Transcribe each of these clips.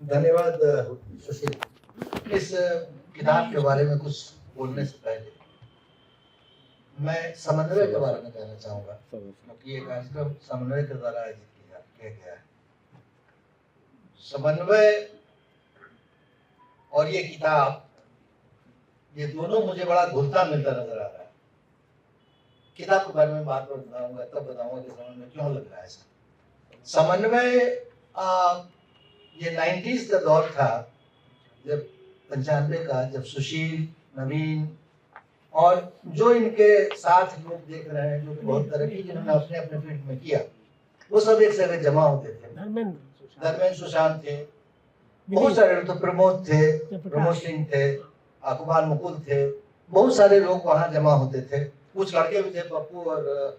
धन्यवाद सुशील। इस किताब के बारे में कुछ बोलने से पहले मैं समन्वय के बारे में कहना चाहूँगा, क्योंकि ये कार्यक्रम समन्वय के द्वारा आयोजित किया गया है। समन्वय और ये किताब, ये दोनों मुझे बड़ा घुलता मिलता नजर आ रहा है। किताब के बारे में बात बताऊंगा, तब बताऊंगा कि समन्वय क्यों लग रहा है ऐसा। समन्वय ये 90s का दौर था, जब 95 का, जब सुशील, नवीन और जो इनके साथ लोग देख रहे हैं, जो बहुत तरक्की जिन्होंने अपने अपने फील्ड में किया, वो सब एक जगह जमा होते थे। धर्मेंद्र, सुशांत थे, बहुत सारे लोग थे, प्रमोद थे, प्रमोद सिंह थे, कुमार मुकुल थे, बहुत सारे लोग वहाँ जमा होते थे। कुछ लड़के भी थे, पप्पू और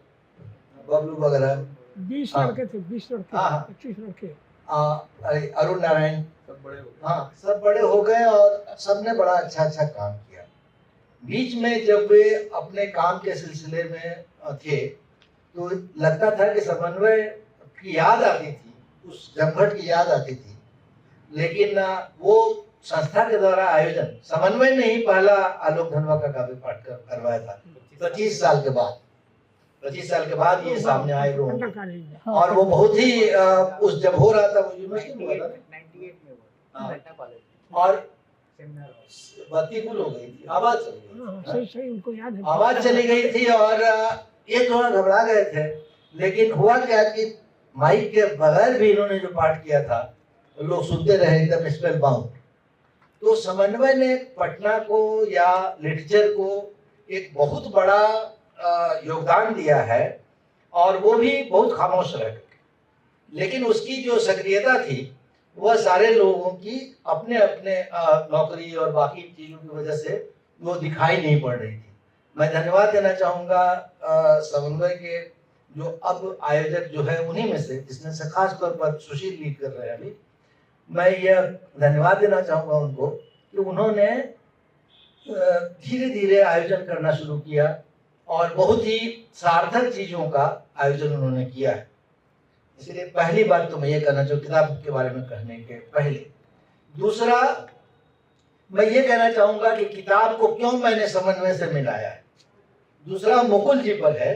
बबलू वगैरह, 20 लड़के थे, 20 लड़के, 25 लड़के, अरुण नारायण, सब बड़े हो गए। हाँ, सब बड़े हो गए और सबने बड़ा अच्छा अच्छा काम किया। बीच में जब वे अपने काम के सिलसिले में थे, तो लगता था कि समन्वय की याद आती थी, उस जमघट की याद आती थी, लेकिन वो संस्था के द्वारा आयोजन, समन्वय ने ही पहला आलोक धनवा का काव्य पाठ करवाया था 25 साल के बाद। 25 साल के बाद ये सामने आए लोग, और वो बहुत ही उस जब हो रहा था, वो यूनिवर्सिटी में 98 में हुआ, और बत्ती गुल हो गई थी, आवाज चली गई, सही उनको याद है, आवाज चली गई थी, और ये थोड़ा घबरा गए थे। लेकिन हुआ क्या कि माइक के बगैर भी इन्होंने जो पाठ किया था, लोग सुनते रहे एकदम स्पेल बाउंड। तो समन्वय ने पटना को या लिटरेचर को एक बहुत बड़ा योगदान दिया है, और वो भी बहुत खामोश रह गए। लेकिन उसकी जो सक्रियता थी, वह सारे लोगों की अपने अपने नौकरी और बाकी चीजों की वजह से वो दिखाई नहीं पड़ रही थी। मैं धन्यवाद देना चाहूँगा समन्वय के जो अब आयोजक जो है उन्हीं में से, जिसमें से खास तौर पर सुशील लीड कर रहे हैं अभी, मैं यह धन्यवाद देना चाहूँगा उनको कि उन्होंने धीरे धीरे आयोजन करना शुरू किया और बहुत ही सार्थक चीज़ों का आयोजन उन्होंने किया है। इसलिए पहली बात तो मैं ये कहना चाहूँ किताब के बारे में कहने के पहले। दूसरा, मैं ये कहना चाहूँगा कि किताब को क्यों मैंने समन्वय से मिलाया है। दूसरा मुकुल जी पर है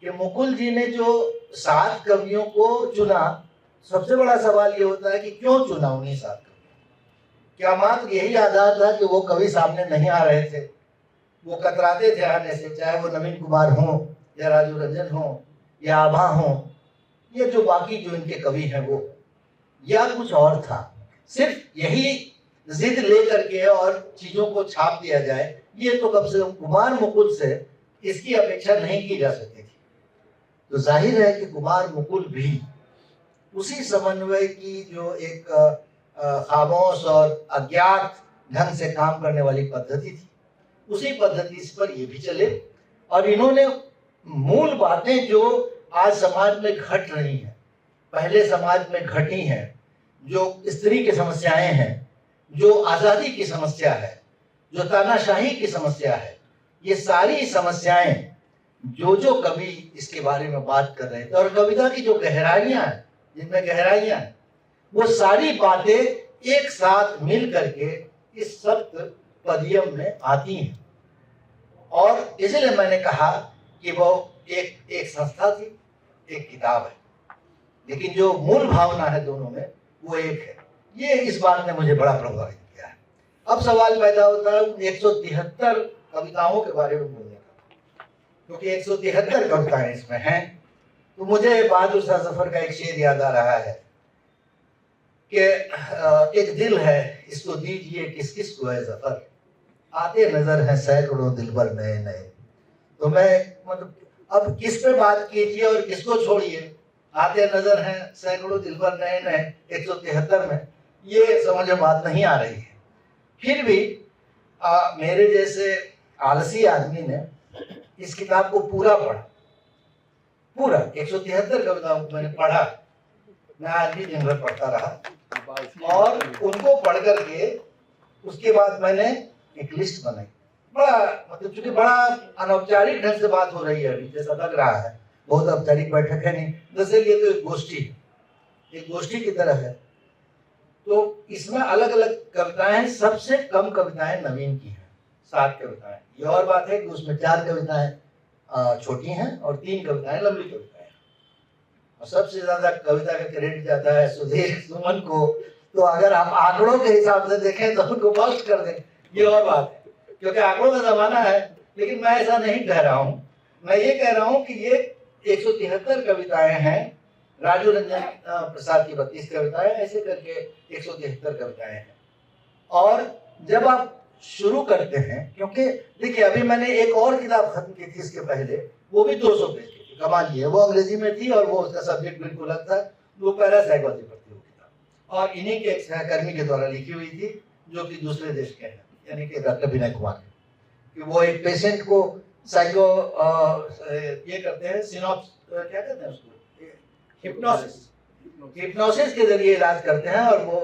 कि मुकुल जी ने जो 7 कवियों को चुना, सबसे बड़ा सवाल ये होता है कि क्यों चुना उन्हीं 7 कवियों? क्या मात्र यही आधार था कि वो कवि सामने नहीं आ रहे थे, वो कतराते थे आने से, चाहे वो नवीन कुमार हों या राजू रंजन हों या आभा हों, ये जो बाकी जो इनके कवि हैं वो, या कुछ और था? सिर्फ यही जिद लेकर के और चीजों को छाप दिया जाए, ये तो कम से कम कुमार मुकुल से इसकी अपेक्षा नहीं की जा सकती थी। तो जाहिर है कि कुमार मुकुल भी उसी समन्वय की जो एक खामोश और अज्ञात ढंग से काम करने वाली पद्धति थी, उसी पद्धति पर ये भी चले, और इन्होंने मूल बातें जो आज समाज में घट रही हैं, पहले समाज में घटी हैं, जो स्त्री की समस्याएं हैं, जो आज़ादी की समस्या है, जो तानाशाही की समस्या है, ये सारी समस्याएं जो कवि इसके बारे में बात कर रहे थे, और कविता की जो गहराइयां हैं, जिनमें गहराइयां हैं, वो सारी बातें एक साथ मिल करके इस सप्त पदियम में आती हैं। और इसलिए मैंने कहा कि वो एक संस्था थी, एक किताब है, लेकिन जो मूल भावना है दोनों में वो एक है। ये इस बात ने मुझे बड़ा प्रभावित किया है। अब सवाल पैदा होता है 173 कविताओं के बारे में बोलने का, क्योंकि 173 कविताएं इसमें हैं। तो मुझे बहादुर शाह जफर का एक शेर याद आ रहा है कि एक दिल है, इसको दीजिए किस किस को है जफर, आते नजर हैं सैकड़ों दिलबर नए नए। तो मैं मतलब अब किस पे बात कीजिए और किसको छोड़िए, आते नजर हैं सैकड़ों दिलबर नए नए 173 में, ये समझ में बात नहीं आ रही है। फिर भी मेरे जैसे आलसी आदमी ने इस किताब को पूरा पढ़ा, पूरा 173 कविताओं को मैंने पढ़ा। मैं आज भी दिन भर पढ़ता रहा, और उनको पढ़ करके उसके बाद मैंने एक लिस्ट बनाई। बड़ा मतलब चूंकि बड़ा अनौपचारिक ढंग से बात हो रही है अभी, जैसा लग रहा है, बहुत औपचारिक बैठक है नहीं, दरअसल ये तो एक गोष्ठी की तरह है। तो इसमें अलग अलग कविताएं हैं, सबसे कम कविताएं नवीन की हैं, 7 कविताएं। ये और बात है कि उसमें 4 कविताएं छोटी हैं और 3 कविताएं लंबी कविताएं हैं। और सबसे ज्यादा कविता का क्रेडिट जाता है सुधीर सुमन को। तो अगर आप आंकड़ों के हिसाब से देखें तो उनको बख्श कर दें, ये और बात है, क्योंकि आंकड़ों का जमाना है। लेकिन मैं ऐसा नहीं कह रहा हूँ, मैं ये कह रहा हूँ कि ये 173 कविताएं हैं, राजू रंजन प्रसाद की 32 कविताएं, ऐसे करके 173 कविताएं हैं। और जब आप शुरू करते हैं, क्योंकि देखिए अभी मैंने एक और किताब खत्म की थी इसके पहले, वो भी 200 पेज की थी, कमाल ये, वो अंग्रेजी में थी और वो उसका सब्जेक्ट बिल्कुल अलग था, वो पैरासाइकोलॉजी पर थी वो किताब, और इन्हीं के एक सहकर्मी के द्वारा लिखी हुई थी जो कि दूसरे देश के हैं, यानी कि डॉक्टर विनय कुमार, कि वो एक पेशेंट को साइको ये करते हैं, सिनॉप्स क्या कहते हैं उसको, हिप्नोसिस के जरिए इलाज करते हैं, और वो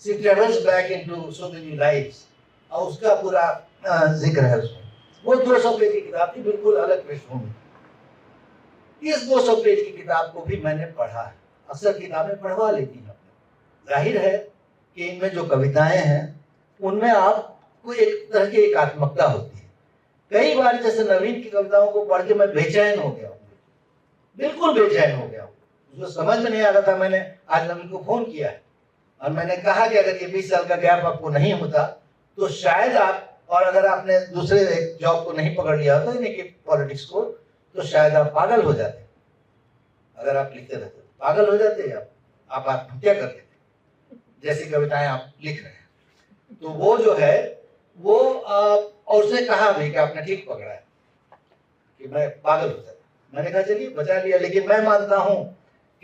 she travels back into so many lives, और उसका पूरा जिक्र है उसमें। वो 200 पेज की किताब थी, बिल्कुल अलग पृष्ठभूमि। इस 200 पेज की किताब को भी मैंने पढ़ा है, अक्सर किताबें पढ़वा लेती हैं। जाहिर है कि इनमें जो कविताएं हैं उनमें आपको एक तरह की एकात्मकता होती है। कई बार जैसे नवीन की कविताओं को पढ़ के मैं बेचैन हो गया हूँ, बिल्कुल बेचैन हो गया हूँ, जो समझ में नहीं आ रहा था। मैंने आज नवीन को फोन किया है और मैंने कहा कि अगर ये 20 साल का गैप आपको नहीं होता तो शायद आप, और अगर आपने दूसरे एक जॉब को नहीं पकड़ लिया होता, यानी कि पॉलिटिक्स को, तो शायद आप पागल हो जाते। अगर आप लिखते रहते पागल हो जाते, आप आत्महत्या कर लेते, जैसी कविताएं आप लिख रहे हैं। तो वो जो है वो और उसने कहा भी कि आपने ठीक पकड़ा है कि मैं पागल हो जाता। मैंने कहा चलिए बचा लिया, लेकिन मैं मानता हूं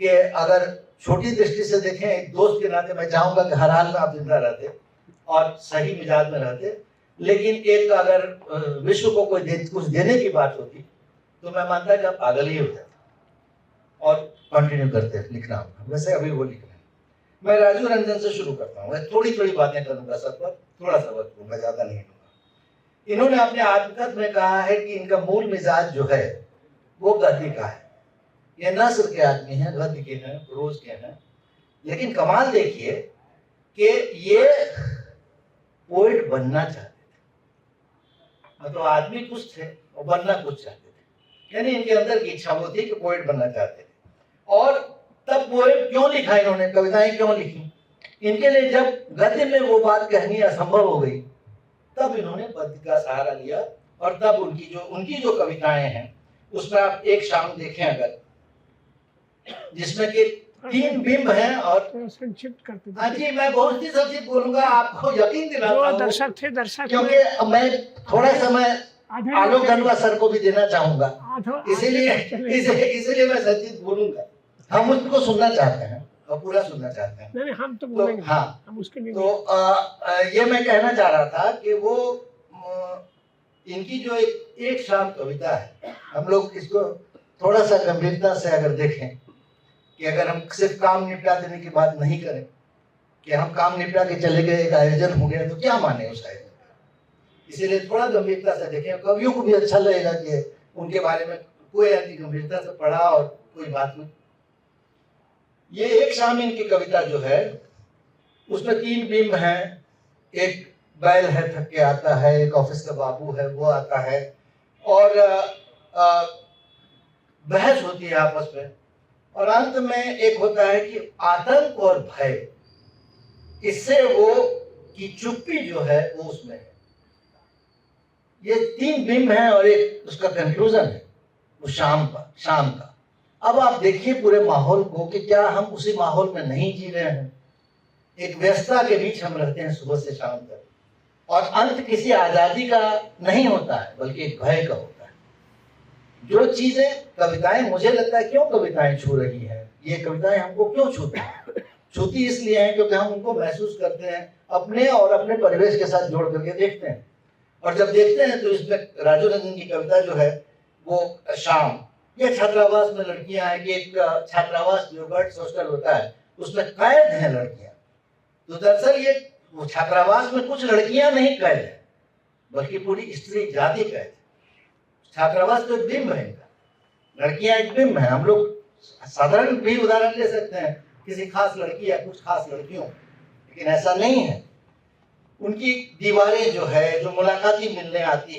कि अगर छोटी दृष्टि से देखें, एक दोस्त के नाते मैं चाहूंगा कि हर हाल में आप जिंदा रहते और सही मिजाज में रहते। लेकिन एक अगर विश्व को कोई कुछ देने की बात होती तो मैं मानता कि आप पागल ही हो जाते और कंटिन्यू करते लिखना। वैसे अभी वो लिख रहे हैं। मैं राजू रंजन से शुरू करता हूँ, थोड़ी थोड़ी बातें करूंगा सब पर, थोड़ा सा वक्त दूंगा, ज्यादा नहीं दूंगा। इन्होंने अपने आत्मकथ में कहा है कि इनका मूल मिजाज जो है वो गद्य का है। ये नस्र के आदमी हैं, गद्य के हैं, प्रोज के हैं। लेकिन कमाल देखिए कि ये पोएट बनना चाहते थे, मतलब आदमी कुछ थे और बनना कुछ चाहते थे, यानी इनके अंदर की इच्छा वो थी कि पोएट बनना चाहते थे। और तब पोएम क्यों लिखा इन्होंने, कविताएं क्यों लिखी? इनके लिए जब गद्य में वो बात कहनी असंभव हो गई, तब इन्होंने पद्य का सहारा लिया। और तब उनकी जो कविताएं हैं उसमें आप एक शाम देखें अगर, जिसमें कि 3 बिंब हैं। और संक्षिप्त करते हाँ जी, मैं बहुत ही संक्षिप्त बोलूंगा, आपको यकीन दिलाता हूं, दर्शक थे, दर्शक क्योंकि मैं थोड़ा समय आलोक धनवा सर को भी देना चाहूंगा, इसीलिए मैं संक्षिप्त बोलूंगा। हम उसको सुनना चाहते हैं और पूरा सुनना चाहते हैं। नहीं, हम तो बोलेंगे। तो हाँ, हम उसके लिए तो ये मैं कहना चाह रहा था कि वो इनकी जो एक शाम कविता है, हम लोग इसको थोड़ा सा गंभीरता से अगर देखें कि अगर हम सिर्फ काम निपटा देने की बात नहीं करें कि हम काम निपटा के चले गए, एक आयोजन हो गया, तो क्या माने उस आयोजन का। इसीलिए थोड़ा गंभीरता से देखें, कवियों को भी अच्छा लगेगा कि उनके बारे में कोई ऐसी गंभीरता से पढ़ा और कोई बात नहीं। ये एक शाम इनकी कविता जो है उसमें 3 बिंब हैं। एक बैल है थक के आता है, एक ऑफिस का बाबू है वो आता है, और बहस होती है आपस में, और अंत में एक होता है कि आतंक और भय, इससे वो की चुप्पी जो है वो उसमें है। ये 3 बिंब हैं और एक उसका कंक्लूजन है वो शाम का। अब आप देखिए पूरे माहौल को कि क्या हम उसी माहौल में नहीं जी रहे हैं। एक व्यस्तता के बीच हम रहते हैं सुबह से शाम तक, और अंत किसी आजादी का नहीं होता है बल्कि एक भय का होता है। जो चीजें कविताएं, मुझे लगता है क्यों कविताएं छू रही हैं, ये कविताएं हमको क्यों छूती हैं? छूती इसलिए हैं क्योंकि हम उनको महसूस करते हैं, अपने और अपने परिवेश के साथ जोड़ करके देखते हैं। और जब देखते हैं तो इसमें राजू रंजन की कविता जो है वो शाम, ये छात्रावास में लड़कियां हैं कि एक छात्रावास जो गर्ल्स हॉस्टल होता है उसमें कैद हैं लड़कियां। तो दरअसल ये वो छात्रावास में कुछ लड़कियां नहीं कैद है बल्कि पूरी स्त्री जाति कैद है। छात्रावास तो एक बिंब है इनका, लड़कियां एक बिंब है। हम लोग साधारण भी उदाहरण ले सकते हैं, किसी खास लड़की या कुछ खास लड़कियों, लेकिन ऐसा नहीं है। उनकी दीवारें जो है, जो मुलाकाती मिलने आते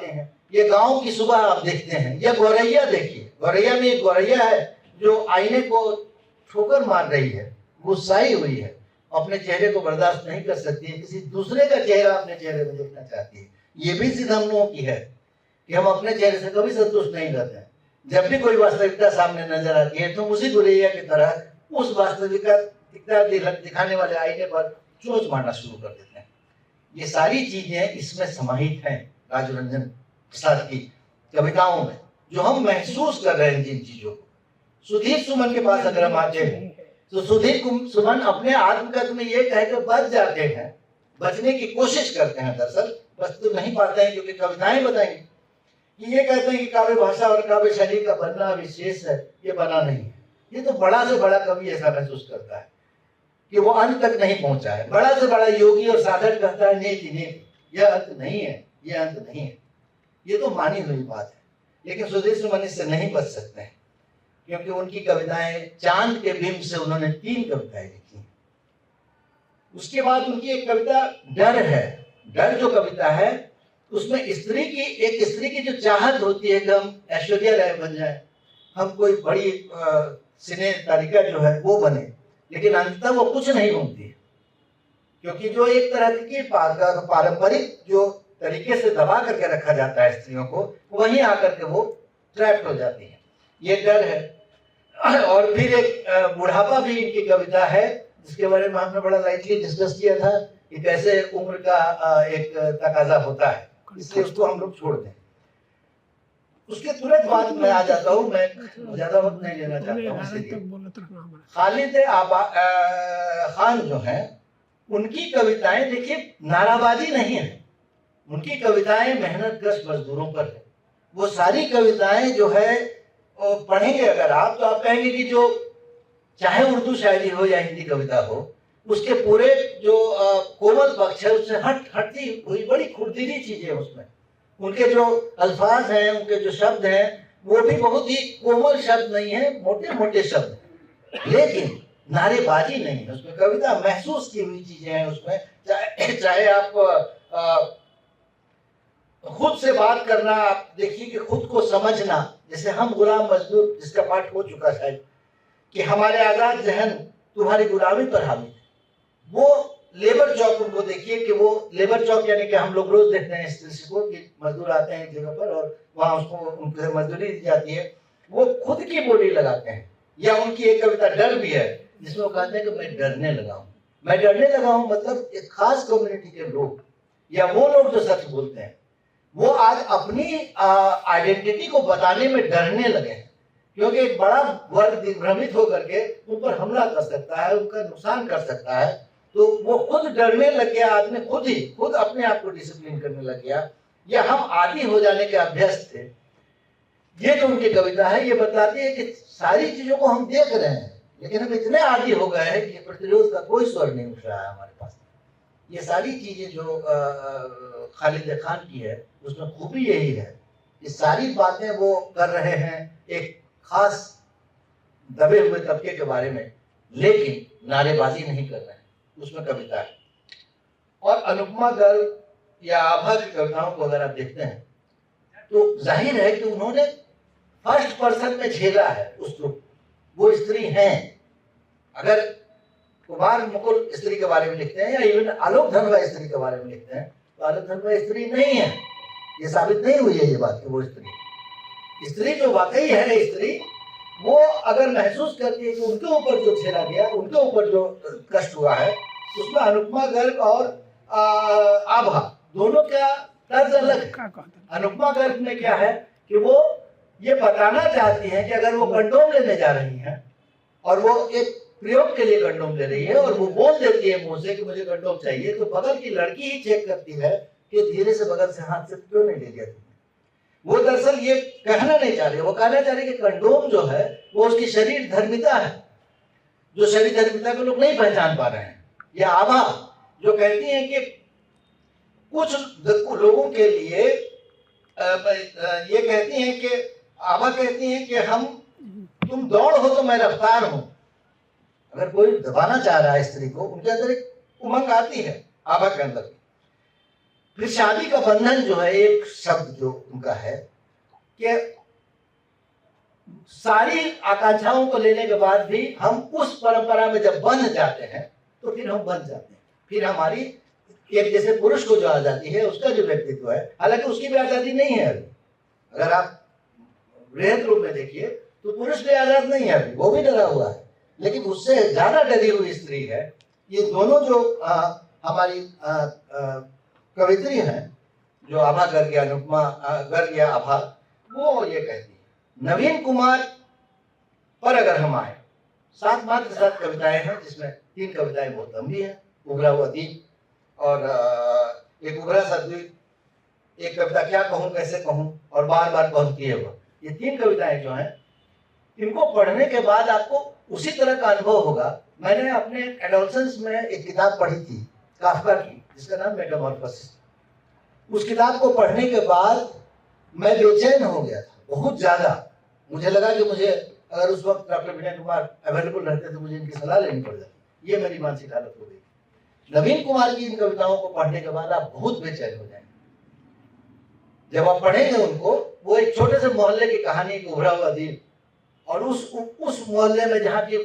हैं, ये गांव की सुबह आप देखते हैं। ये गौरैया देखिए, गौरैया में एक गौरैया है जो आईने को ठोकर मार रही है, गुस्साई हुई है, अपने चेहरे को बर्दाश्त नहीं कर सकती है, किसी दूसरे का चेहरा अपने चेहरे में देखना चाहती है। ये भी जिद हम लोगों की है कि हम अपने चेहरे से कभी संतुष्ट नहीं रहते हैं। जब भी कोई वास्तविकता सामने नजर आती है तो उसी गौरैया की तरह उस वास्तविकता दिखाने वाले आईने पर चोंच मारना शुरू कर देते हैं। ये सारी चीजें इसमें समाहित हैं राजरंजन प्रसाद की कविताओं में, जो हम महसूस कर रहे हैं जिन चीजों को। सुधीर सुमन के पास अगर हम आते हैं तो सुधीर सुमन अपने आत्मकथ में ये कहकर बच जाते हैं, बचने की कोशिश करते हैं, दरअसल बच तो नहीं पाते हैं क्योंकि कविताएं बताएंगी कि ये कहते हैं कि काव्य भाषा और काव्य शैली का बनना विशेष है, ये बना नहीं है। ये तो बड़ा से बड़ा कवि ऐसा महसूस करता है कि वो अंत तक नहीं पहुंचा है। बड़ा से बड़ा योगी और साधक कहता है नेति नेति, यह अंत नहीं है, यह अंत नहीं है। ये तो मानी हुई बात है, लेकिन सुधीर सुमन इससे नहीं बच सकते हैं क्योंकि उनकी कविताएं चांद के बिंब से उन्होंने 3 कविताएं लिखी। उसके बाद उनकी एक कविता डर है। डर जो कविता है उसमें एक स्त्री की जो चाहत होती है कि हम ऐश्वर्या राय बन जाए, हम कोई बड़ी सिने तारिका जो है वो बने, लेकिन अंततः वो कुछ नहीं बनती है क्योंकि जो एक तरह की पारंपरिक जो तरीके से दबा करके रखा जाता है स्त्रियों को, वहीं आकर के वो ट्रैप्ड हो जाती है। ये डर है। और फिर एक बुढ़ापा भी इनकी कविता है जिसके बारे में हमने बड़ा लाइटली डिस्कस किया था कि कैसे उम्र का एक तकाजा होता है, इसलिए उसको हम लोग छोड़ दें। उसके तुरंत बाद मैं आ जाता हूँ, मैं ज्यादा वक्त नहीं लेना चाहता हूँ। खालिद खान जो है उनकी कविताएं देखिए नाराबाजी नहीं है, उनकी कविताएं मेहनतकश मजदूरों पर है। वो सारी कविताएं जो है पढ़ेंगे अगर आप तो आप कहेंगे कि जो चाहे उर्दू शायरी हो या हिंदी कविता हो, उसके पूरे जो कोमल पक्ष है उससे हटती हुई बड़ी खुरदीली चीजें उसमें। उनके जो अल्फाज हैं, उनके जो शब्द हैं, वो भी बहुत ही कोमल शब्द नहीं है, मोटे मोटे शब्द, लेकिन नारेबाजी नहीं है उसमें। कविता महसूस की हुई चीजें हैं उसमें। चाहे आप खुद से बात करना, आप देखिए कि खुद को समझना, जैसे हम गुलाम मजदूर, जिसका पाठ हो चुका शायद, कि हमारे आजाद जहन तुम्हारी गुलामी पर हावी है। वो लेबर चौक उनको देखिए कि वो लेबर चौक यानी कि हम लोग रोज देखते हैं इस दृश्य को कि मजदूर आते हैं एक जगह पर और वहां उसको उनसे मजदूरी दी जाती है, वो खुद की बोली लगाते हैं। या उनकी एक कविता डर भी है जिसमें वो कहते हैं कि मैं डरने लगा हूँ। मैं डरने लगा हूँ मतलब एक खास कम्युनिटी के लोग या वो लोग जो सच बोलते हैं वो आज अपनी आइडेंटिटी को बताने में डरने लगे हैं क्योंकि एक बड़ा वर्ग भ्रमित होकर के उन पर हमला कर सकता है, उनका नुकसान कर सकता है। तो वो खुद डरने लग गया, आदमी खुद अपने आप को डिसिप्लिन करने लग गया, या हम आदी हो जाने के अभ्यस्त थे। ये जो उनकी कविता है ये बताती है कि सारी चीजों को हम देख रहे हैं लेकिन हम इतने आदी हो गए हैं कि प्रतिरोध का कोई स्वर नहीं उठ रहा है हमारे पास। ये सारी चीजें जो खालिद खान की है उसमें खूबी यही है, ये सारी बातें वो कर रहे हैं एक खास दबे हुए तबके के बारे में, लेकिन नारेबाजी नहीं कर रहे हैं। उसमें कविता है। और अनुपमा गर्ग या आभा की कविताओं को अगर आप देखते हैं तो जाहिर है कि उन्होंने फर्स्ट पर्सन में झेला है उस दुख। वो स्त्री हैं। अगर कुमार मुकुल स्त्री के बारे में लिखते हैं या इवन आलोक धनवा स्त्री के बारे में लिखते हैं तो आलोक धनवा स्त्री नहीं है, ये साबित नहीं हुई है ये बात कि वो स्त्री जो वाकई है स्त्री, वो अगर महसूस करती है कि उनके ऊपर जो झेला गया, उनके ऊपर जो कष्ट हुआ है, उसमें अनुपमा गर्ग और आभा दोनों का तर्ज अलग है। अनुपमा गर्ग में क्या है कि वो ये बताना चाहती है कि अगर वो कंडोम लेने जा रही हैं और वो एक प्रयोग के लिए कंडोम ले रही है और वो बोल देती है मुंह से कि मुझे कंडोम चाहिए, तो बगल की लड़की ही चेक करती है कि धीरे से बगल से हाथ से क्यों नहीं ले लिया तुमने। वो दरअसल ये कहना नहीं चाह रही, वो कहना चाह रही कि कंडोम जो है वो उसकी शरीर धर्मिता है, जो शरीर धर्मिता को लोग नहीं पहचान पा रहे हैं। या आभा जो कहती हैं कि कुछ लोगों के लिए ये कहती हैं कि आभा कहती हैं कि तुम दौड़ हो तो मैं रफ्तार हूं। अगर कोई दबाना चाह रहा है स्त्री को, उनके अंदर एक उमंग आती है आभा के अंदर। फिर शादी का बंधन जो है, एक शब्द जो उनका है कि सारी आकांक्षाओं को लेने के बाद भी हम उस परंपरा में जब बंध जाते हैं तो फिर हम बंध जाते हैं। फिर हमारी एक जैसे पुरुष को जो आजादी है, उसका जो व्यक्तित्व है, हालांकि उसकी भी आजादी नहीं है अभी। अगर आप वृहद रूप में देखिए तो पुरुष भी आजाद नहीं है अभी, वो भी डरा हुआ है, लेकिन उससे ज्यादा डरी हुई स्त्री है। ये दोनों जो हमारी कवित्री हैं, जो आभा गर्ग या अनुपमा गर्ग या आभा, वो ये कहती है। नवीन कुमार पर अगर हम आए, 7 कविताएं हैं, जिसमें 3 कविताएं बहुत लंबी हैं, उभरा हुआ दीप और एक उभरा सा द्वीप, एक कविता क्या कहूँ कैसे कहूँ और बार बार कहूँ किए हुआ। ये 3 कविताएं जो हैं, इनको पढ़ने के बाद आपको उसी तरह का अनुभव होगा। मैंने अपने एडोलसेंस में एक किताब पढ़ी थी काफका की, जिसका नाम मेटामॉर्फोसिस। उस किताब को पढ़ने के बाद मैं बेचैन हो गया था बहुत ज्यादा। मुझे लगा कि मुझे अगर उस वक्त डॉक्टर विनय कुमार अवेलेबल रहते तो मुझे इनकी सलाह लेनी पड़ जाती। ये मेरी मानसिक हालत हो गई। नवीन कुमार की इन कविताओं को पढ़ने के बाद आप बहुत बेचैन हो जाएंगे। जब आप पढ़ेंगे उनको, वो एक छोटे से मोहल्ले की कहानी, उभरा हुआ द्वीप, और उस मोहल्ले में जहाँ की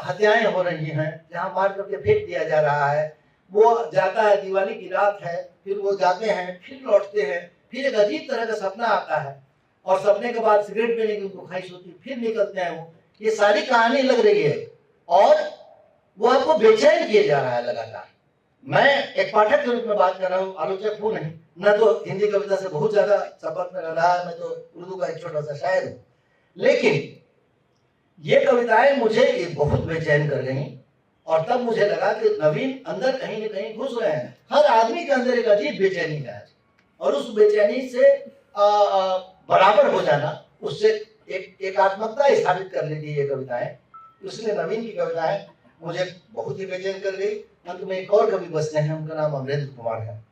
हत्याएं हो रही हैं, जहाँ मार करके फेंक दिया जा रहा है, वो जाता है, दिवाली की रात है, फिर वो जाते हैं, फिर लौटते हैं, फिर एक अजीब तरह का सपना आता है, और सपने के बाद सिगरेट पीने की उनको ख्वाहिश होती है, फिर निकलते हैं वो। ये सारी कहानी लग रही है और वो आपको बेचैन किए जा रहा है लगातार। मैं एक पाठक के रूप में बात कर रहा हूँ, आलोचक हूँ नहीं, न तो हिंदी कविता से बहुत ज्यादा संपर्क में रहा है, मैं तो उर्दू का एक छोटा सा शायर हूँ। लेकिन ये कविताएं मुझे बहुत बेचैन कर गई, और तब मुझे लगा कि नवीन अंदर कहीं न कहीं घुस गए हैं। हर आदमी के अंदर एक अजीब बेचैनी है, और उस बेचैनी से बराबर हो जाना, उससे एक एकात्मकता स्थापित कर लेती ये कविताएं। इसलिए नवीन की कविताएं मुझे बहुत ही बेचैन कर गई। अंत में एक और कवि बसते हैं, उनका नाम अमरेंद्र कुमार है।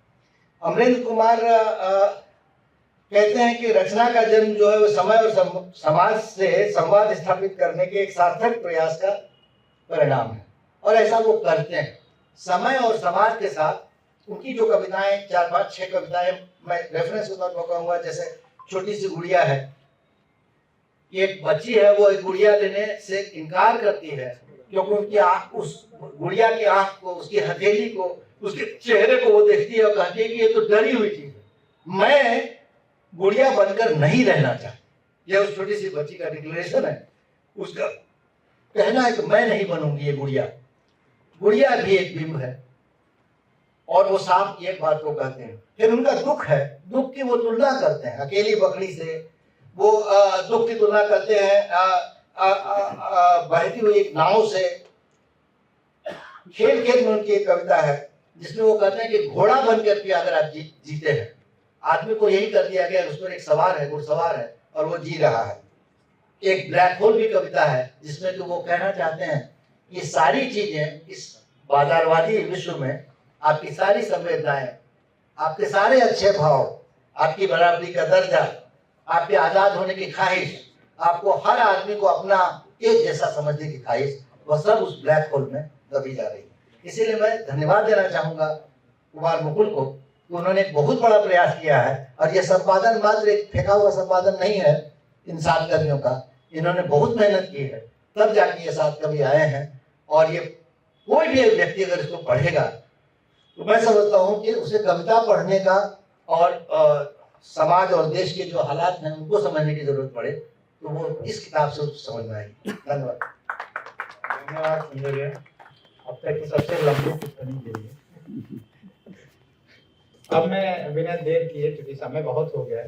अमरेंद्र कुमार कहते हैं कि रचना का जन्म जो है वो समय और समाज से संवाद स्थापित करने के एक सार्थक प्रयास का परिणाम है, और ऐसा वो करते हैं। समय और समाज के साथ उनकी जो कविताएं, 4, 5, 6 कविताएं मैं रेफरेंस के तौर पर कहूँगा। जैसे छोटी सी गुड़िया है, एक बच्ची है, वो एक गुड़िया लेने से इनकार करती है, क्योंकि उनकी आँख, उस गुड़िया की आँख को, उसकी हथेली को, उसके चेहरे को वो देखती है और कहती है कि ये तो डरी हुई चीज है, मैं गुड़िया बनकर नहीं रहना चाहती। ये उस छोटी सी बच्ची का डिक्लेरेशन है। उसका कहना है कि मैं नहीं बनूंगी ये गुड़िया। गुड़िया भी एक बिंब है, और वो साफ एक बात को कहते हैं। फिर उनका दुख है, दुख की वो तुलना करते हैं अकेली बकरी से, वो दुख की तुलना करते हैं बहती हुई एक नाव से। खेल खेल में उनकी एक कविता है जिसमें वो कहते हैं कि घोड़ा बनकर के अगर आप जीते हैं, आदमी को यही कर दिया गया, उस पर एक सवार है, घुड़सवार है, और वो जी रहा है। एक ब्लैक होल भी कविता है जिसमें तो वो कहना चाहते हैं कि सारी चीजें इस बाजारवादी विश्व में, आपकी सारी संवेदनाएं, आपके सारे अच्छे भाव, आपकी बराबरी का दर्जा, आपके आजाद होने की ख्वाहिश, आपको हर आदमी को अपना एक जैसा समझने की ख्वाहिश, वह सब उस ब्लैक होल में दबी जा रही है। इसीलिए मैं धन्यवाद देना चाहूंगा कुमार मुकुल को, कि उन्होंने एक बहुत बड़ा प्रयास किया है, और यह संपादन मात्र एक फेंका हुआ संपादन नहीं है इन 7 कवियों का। इन्होंने बहुत मेहनत की है, तब जाके ये 7 कवि आए हैं। और ये कोई भी व्यक्ति अगर इसको पढ़ेगा तो मैं समझता हूँ कि उसे कविता पढ़ने का और समाज और देश के जो हालात हैं उनको समझने की जरूरत पड़े तो वो इस किताब से समझ में आएगी। धन्यवाद। धन्यवाद संजय भैया, अब तक की सबसे लंबी टिप्पणी के लिए। अब मैं बिना देर किए, क्योंकि समय बहुत हो गया है,